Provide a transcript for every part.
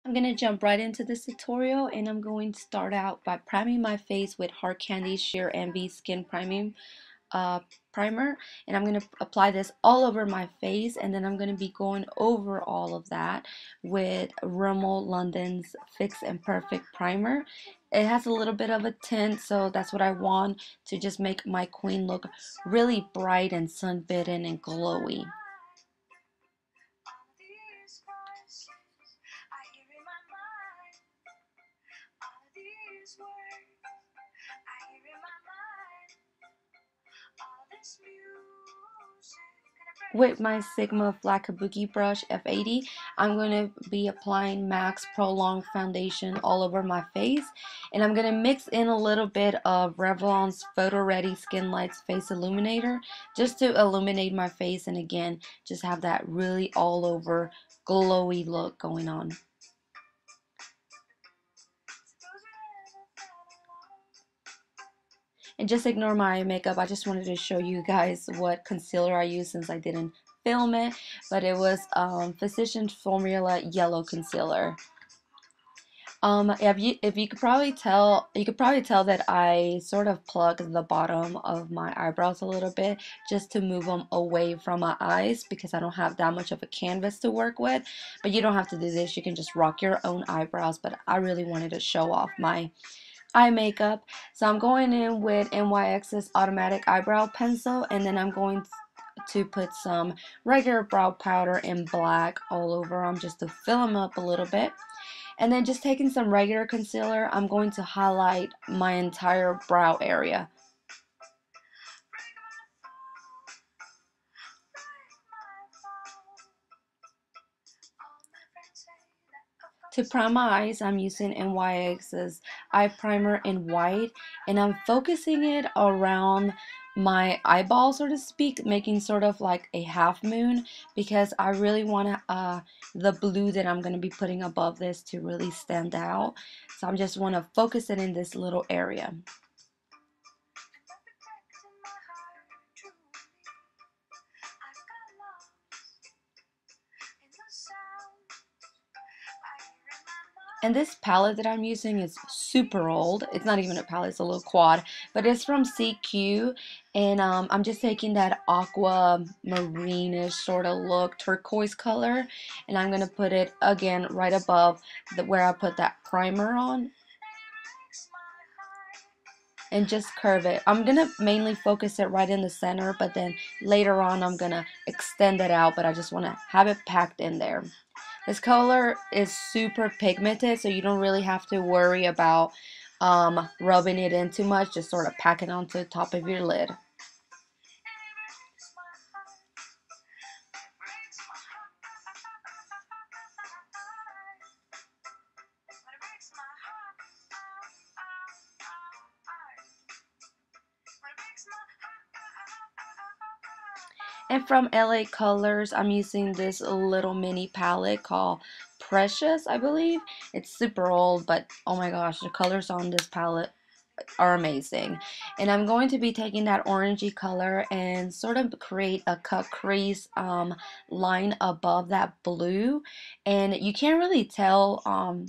I'm going to jump right into this tutorial, and I'm going to start out by priming my face with Hard Candy Sheer Envy Skin Priming uh, Primer, and I'm going to apply this all over my face, and then I'm going to be going over all of that with Rimmel London's Fix and Perfect Primer. It has a little bit of a tint, so that's what I want to just make my queen look really bright and sunbitten and glowy. With my Sigma Flat Kabuki brush F80, I'm going to be applying MAC's Prolonged Foundation all over my face. And I'm going to mix in a little bit of Revlon's Photoready Skinlights Face Illuminator just to illuminate my face, and again, just have that really all over glowy look going on. And just ignore my makeup. I just wanted to show you guys what concealer I use since I didn't film it, but it was Physicians Formula Yellow Concealer. If you could probably tell, that I sort of plugged the bottom of my eyebrows a little bit just to move them away from my eyes because I don't have that much of a canvas to work with. But you don't have to do this. You can just rock your own eyebrows. But I really wanted to show off my eye makeup. So I'm going in with NYX's Automatic Eyebrow Pencil, and then I'm going to put some regular brow powder in black all over them just to fill them up a little bit. And then just taking some regular concealer, I'm going to highlight my entire brow area. To prime my eyes, I'm using NYX's eye primer in white, and I'm focusing it around my eyeball, so to speak, making sort of like a half moon because I really want the blue that I'm going to be putting above this to really stand out. So I just want to focus it in this little area. And this palette that I'm using is super old. It's not even a palette, it's a little quad. But it's from CQ. And I'm just taking that aqua marine-ish sort of look, turquoise color. And I'm going to put it, again, right above where I put that primer on. And just curve it. I'm going to mainly focus it right in the center. But then later on, I'm going to extend it out. But I just want to have it packed in there. This color is super pigmented, so you don't really have to worry about rubbing it in too much. Just sort of pack it onto the top of your lid. And from LA Colors, I'm using this little mini palette called Precious, I believe. It's super old, but oh my gosh, the colors on this palette are amazing. And I'm going to be taking that orangey color and sort of create a cut crease line above that blue. And you can't really tell,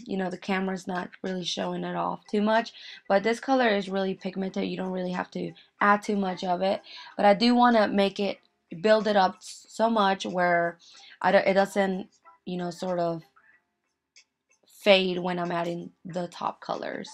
you know, the camera's not really showing it off too much, but this color is really pigmented. You don't really have to add too much of it, but I do want to make it, build it up so much where it doesn't, you know, sort of fade when I'm adding the top colors.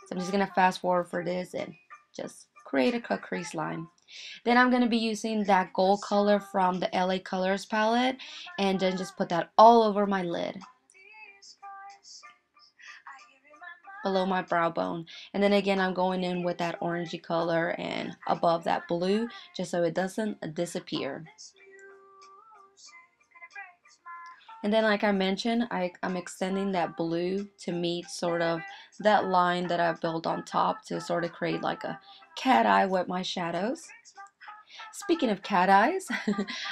So I'm just going to fast forward for this and just create a cut crease line. Then I'm going to be using that gold color from the LA Colors palette and then just put that all over my lid, below my brow bone. And then again, I'm going in with that orangey color and above that blue just so it doesn't disappear. And then, like I mentioned, I'm extending that blue to meet sort of that line that I've built on top to sort of create like a cat eye with my shadows. Speaking of cat eyes,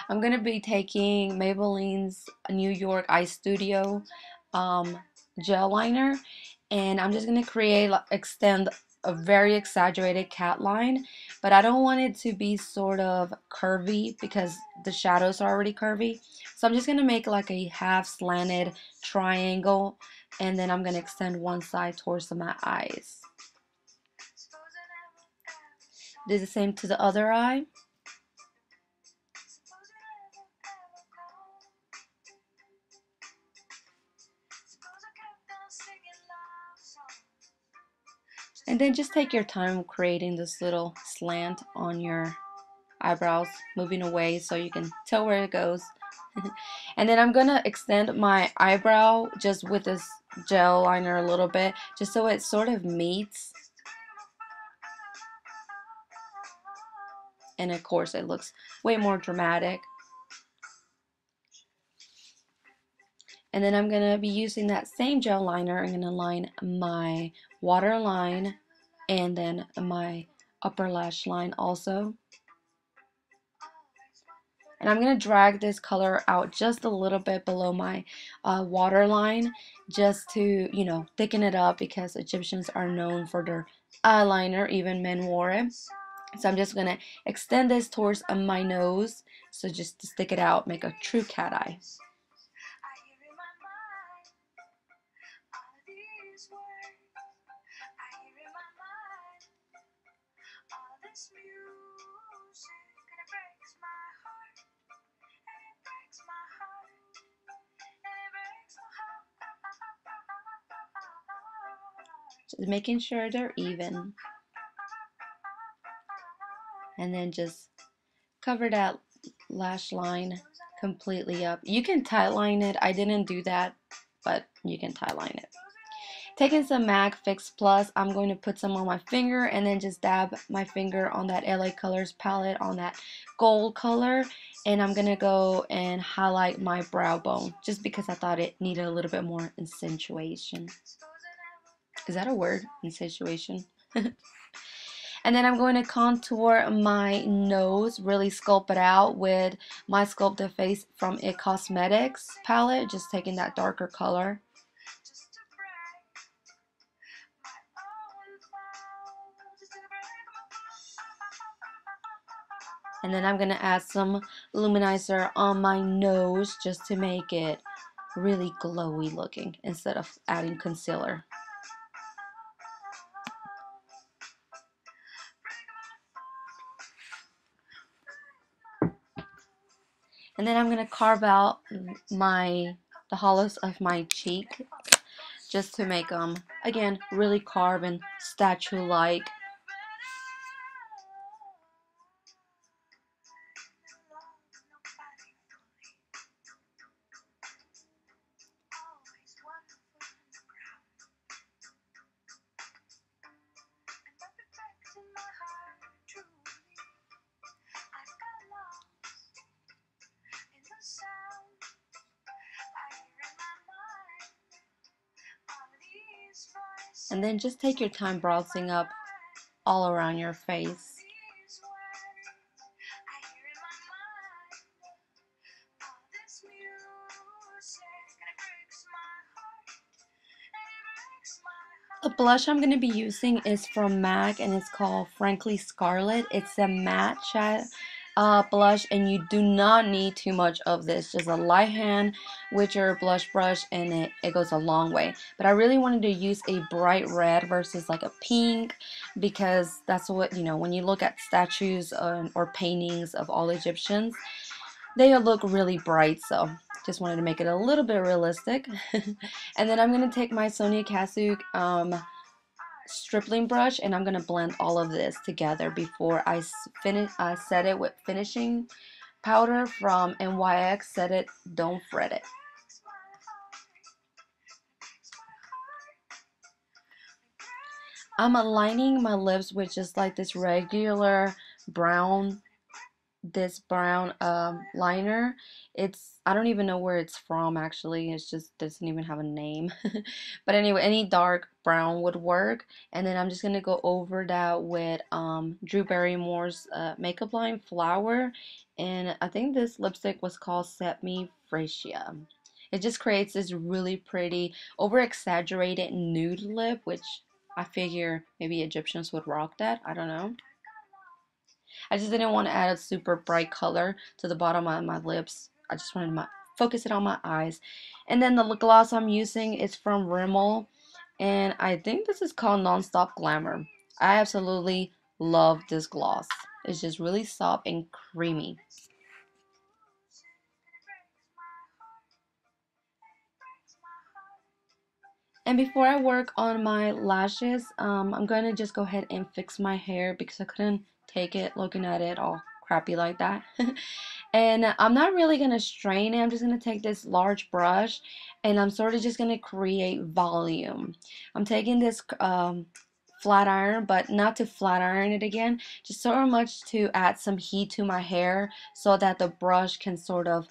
I'm going to be taking Maybelline's New York Eye Studio gel liner, and I'm just going to extend a very exaggerated cat line, but I don't want it to be sort of curvy because the shadows are already curvy. So I'm just going to make like a half slanted triangle, and then I'm going to extend one side towards my eyes. Do the same to the other eye. And then just take your time creating this little slant on your eyebrows, moving away so you can tell where it goes. And then I'm going to extend my eyebrow just with this gel liner a little bit, just so it sort of meets. And of course it looks way more dramatic. And then I'm going to be using that same gel liner. I'm going to line my waterline and then my upper lash line also. And I'm going to drag this color out just a little bit below my waterline, just to, you know, thicken it up, because Egyptians are known for their eyeliner. Even men wore it. So I'm just going to extend this towards my nose, so just to stick it out, make a true cat eye. Just making sure they're even. And then just cover that lash line completely up. You can tie line it. I didn't do that, but you can tie line it. Taking some MAC Fix Plus, I'm going to put some on my finger and then just dab my finger on that LA Colors palette on that gold color. And I'm going to go and highlight my brow bone just because I thought it needed a little bit more accentuation. Is that a word? Accentuation? And then I'm going to contour my nose, really sculpt it out with my Sculpt the Face from It Cosmetics palette, just taking that darker color. And then I'm going to add some Illuminizer on my nose just to make it really glowy looking instead of adding concealer. And then I'm going to carve out the hollows of my cheek just to make them, again, really carve and statue-like. And then just take your time bronzing up all around your face. The blush I'm going to be using is from MAC and it's called Frankly Scarlet. It's a matte blush, and you do not need too much of this. Just a light hand with your blush brush and it goes a long way. But I really wanted to use a bright red versus like a pink, because that's what, you know, when you look at statues or paintings of all Egyptians, they look really bright. So just wanted to make it a little bit realistic. And then I'm going to take my Sonia Kashuk stripling brush and I'm going to blend all of this together before I set it with finishing powder from NYX. Set it, don't fret it. I'm aligning my lips with just like this regular brown liner. I don't even know where it's from actually. It's just doesn't even have a name. But anyway, any dark brown would work. And then I'm just gonna go over that with Drew Barrymore's makeup line Flower, and I think this lipstick was called Set Me Freesia. It just creates this really pretty over exaggerated nude lip, which I figure maybe Egyptians would rock that. I don't know. I just didn't want to add a super bright color to the bottom of my lips. I just wanted to focus it on my eyes. And then the lip gloss I'm using is from Rimmel, and I think this is called Non-Stop Glamour. I absolutely love this gloss. It's just really soft and creamy. And before I work on my lashes, I'm going to just go ahead and fix my hair because I couldn't take it looking at it all crappy like that. And I'm not really going to strain it. I'm just going to take this large brush and I'm sort of just going to create volume. I'm taking this flat iron, but not to flat iron it again, just so much to add some heat to my hair so that the brush can sort of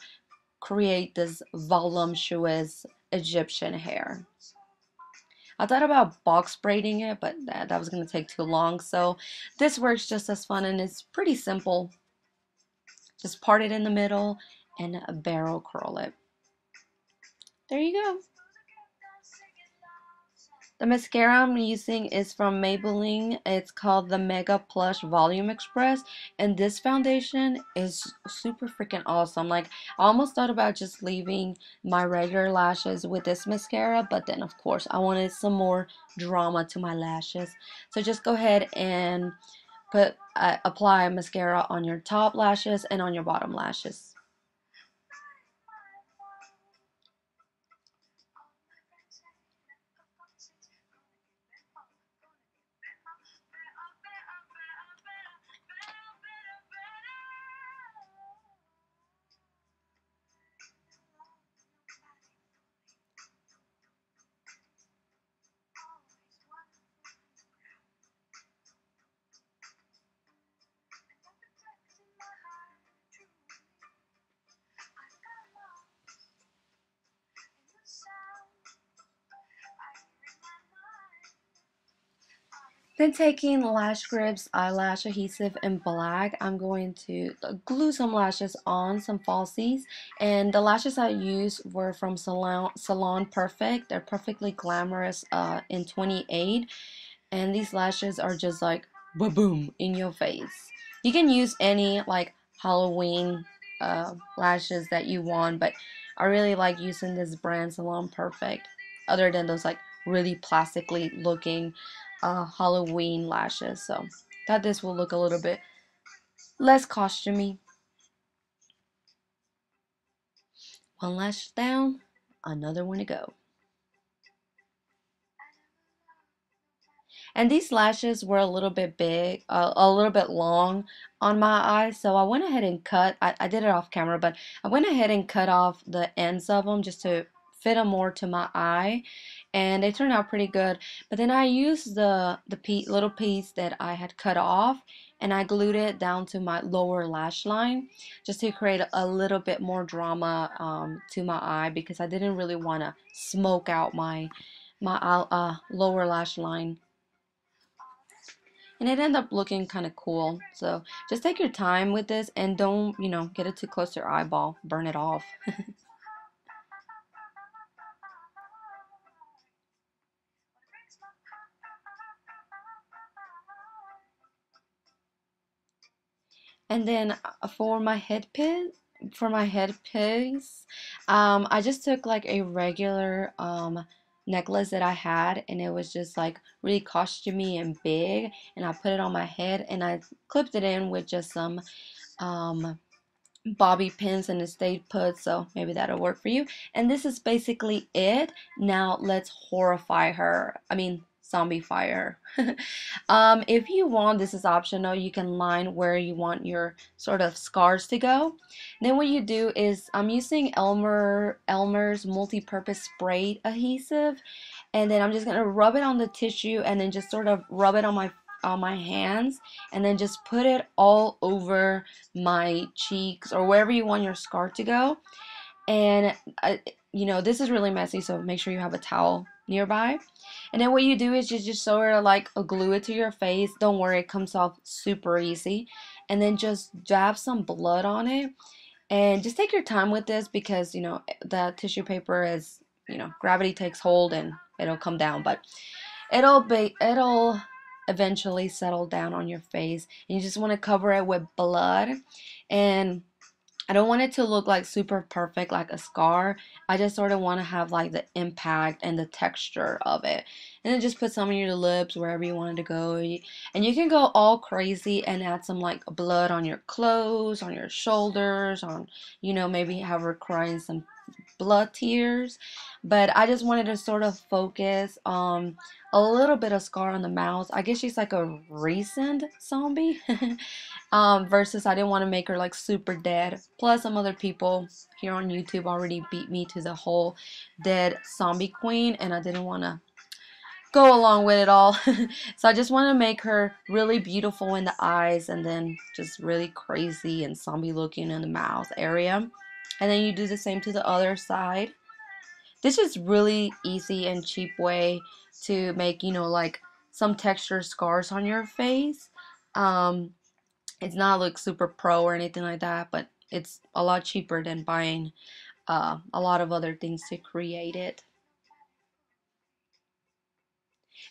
create this voluptuous Egyptian hair. I thought about box braiding it, but that was going to take too long. So this works just as fun and it's pretty simple. Just part it in the middle and a barrel curl it. There you go. The mascara I'm using is from Maybelline. It's called the Mega Plush Volume Express. And this foundation is super freaking awesome. Like, I almost thought about just leaving my regular lashes with this mascara. But then, of course, I wanted some more drama to my lashes. So just go ahead and apply mascara on your top lashes and on your bottom lashes. Then taking lash grips, eyelash adhesive in black, I'm going to glue some lashes on, some falsies. And the lashes I used were from Salon Perfect. They're perfectly glamorous in 28. And these lashes are just like ba-boom in your face. You can use any like Halloween lashes that you want, but I really like using this brand Salon Perfect, other than those like really plastically looking Halloween lashes. So thought this will look a little bit less costumey. One lash down, another one to go. And these lashes were a little bit big, a little bit long on my eyes, so I went ahead and I did it off camera, but I went ahead and cut off the ends of them just to fit them more to my eye, and they turned out pretty good. But then I used the little piece that I had cut off, and I glued it down to my lower lash line just to create a little bit more drama to my eye because I didn't really want to smoke out my lower lash line. And it ended up looking kind of cool. So just take your time with this and don't, get it too close to your eyeball. Burn it off. And then for my headpiece, I just took like a regular necklace that I had, and it was just like really costumey and big, and I put it on my head, and I clipped it in with just some bobby pins and it stayed put, so maybe that'll work for you. And this is basically it. Now let's horrify her. I mean, zombify her. If you want, this is optional. You can line where you want your sort of scars to go. Then what you do is I'm using Elmer's multi-purpose spray adhesive, and then I'm just gonna rub it on the tissue and then just sort of rub it on my hands, and then just put it all over my cheeks or wherever you want your scar to go. And this is really messy, so make sure you have a towel nearby. And then what you do is you just sort of like glue it to your face. Don't worry, it comes off super easy. And then just dab some blood on it, and just take your time with this because the tissue paper is, gravity takes hold and it'll come down. But It'll eventually settle down on your face, and you just want to cover it with blood. And I don't want it to look like super perfect like a scar. I just sort of want to have like the impact and the texture of it. And then just put some on your lips, wherever you want it to go. And you can go all crazy and add some like blood on your clothes, on your shoulders, on, maybe have her crying some blood tears. But I just wanted to sort of focus on a little bit of scar on the mouth. I guess she's like a recent zombie. Versus I didn't want to make her like super dead. Plus some other people here on YouTube already beat me to the whole dead zombie queen, and I didn't want to go along with it all. So I just want to make her really beautiful in the eyes, and then just really crazy and zombie looking in the mouth area. And then you do the same to the other side. This is really easy and cheap way to make, like some texture scars on your face. It's not like super pro or anything like that, but it's a lot cheaper than buying a lot of other things to create it.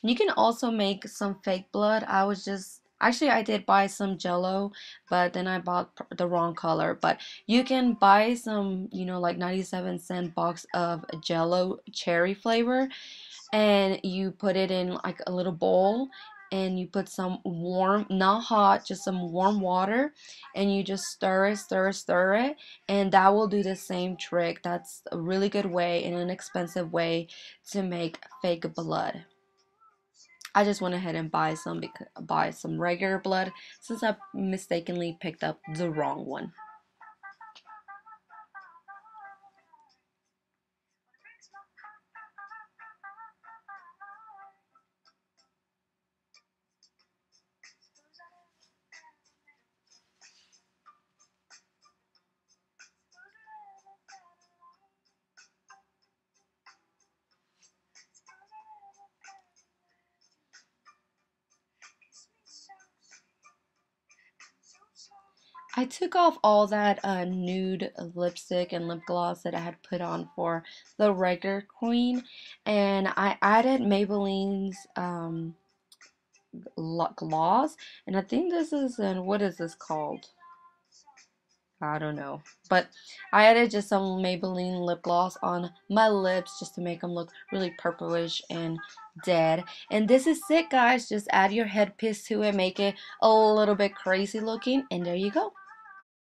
And you can also make some fake blood. I did buy some Jello, but then I bought the wrong color. But you can buy some, like 97-cent box of Jello cherry flavor, and you put it in like a little bowl, and you put some warm, not hot, just some warm water, and you just stir it, and that will do the same trick. That's a really good way and an inexpensive way to make fake blood. I just went ahead and buy some regular blood since I mistakenly picked up the wrong one. I took off all that nude lipstick and lip gloss that I had put on for the regular queen, and I added Maybelline's gloss, and I think this is what is this called? I don't know. But I added just some Maybelline lip gloss on my lips just to make them look really purplish and dead. And this is it, guys. Just add your headpiece to it, make it a little bit crazy looking, and there you go.